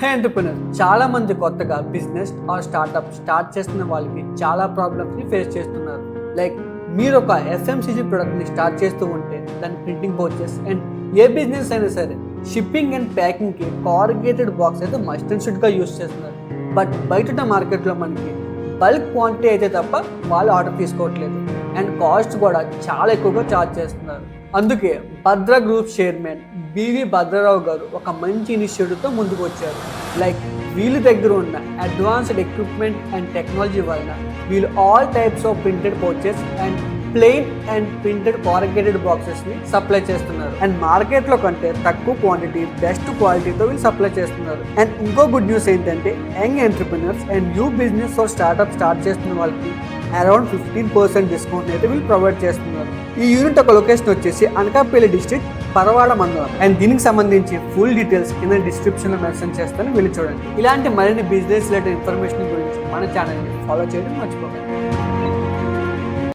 హే entrepreneur, చాలా మంది కొత్తగా బిజినెస్ ఆర్ స్టార్ట్అప్ స్టార్ట్ చేస్తున్న వాళ్ళకి చాలా ప్రాబ్లమ్స్ని ఫేస్ చేస్తున్నారు. లైక్ మీరు ఒక ఎఫ్ఎంసీజీ ప్రొడక్ట్ని స్టార్ట్ చేస్తూ ఉంటే దాని printing process and A business అయినా సరే షిప్పింగ్ అండ్ ప్యాకింగ్కి కార్రుగేటెడ్ బాక్స్ అయితే మస్ట్ అండ్ షుడ్గా యూస్ చేస్తున్నారు. బట్ బయట మార్కెట్లో మనకి బల్క్ క్వాంటిటీ అయితే తప్ప వాళ్ళు ఆర్డర్ తీసుకోవట్లేదు అండ్ కాస్ట్ కూడా చాలా ఎక్కువగా ఛార్జ్ చేస్తున్నారు. అందుకే భద్ర గ్రూప్ చైర్మన్ బివి భద్రరావు గారు ఒక మంచి ఇనిషియేటివ్తో ముందుకు వచ్చారు. లైక్ వీళ్ళ దగ్గర ఉన్న అడ్వాన్స్డ్ ఎక్విప్మెంట్ అండ్ టెక్నాలజీ వలన వీళ్ళు all types of printed pouches and plain and printed corrugated బాక్సెస్ని సప్లై చేస్తున్నారు. అండ్ మార్కెట్లో కంటే తక్కువ క్వాంటిటీ బెస్ట్ క్వాలిటీతో వీళ్ళు సప్లై చేస్తున్నారు. అండ్ ఇంకో గుడ్ న్యూస్ ఏంటంటే young entrepreneurs and new business are startup start చేస్తున్న వాళ్ళకి అరౌండ్ 15% డిస్కౌంట్ అయితే వీళ్ళు ప్రొవైడ్ చేస్తున్నారు. ఈ యూనిట్ ఒక లొకేషన్ వచ్చేసి అనకాపల్లి డిస్ట్రిక్ట్ పరవాడ మండలం. అండ్ దీనికి సంబంధించి ఫుల్ డీటెయిల్స్ కింద డిస్క్రిప్షన్లో మెన్షన్ చేస్తాను, వెళ్ళి చూడండి. ఇలాంటి మరిన్ని బిజినెస్ రిలేటెడ్ ఇన్ఫర్మేషన్ గురించి మన ఛానల్ని ఫాలో చేయడం మర్చిపోకండి.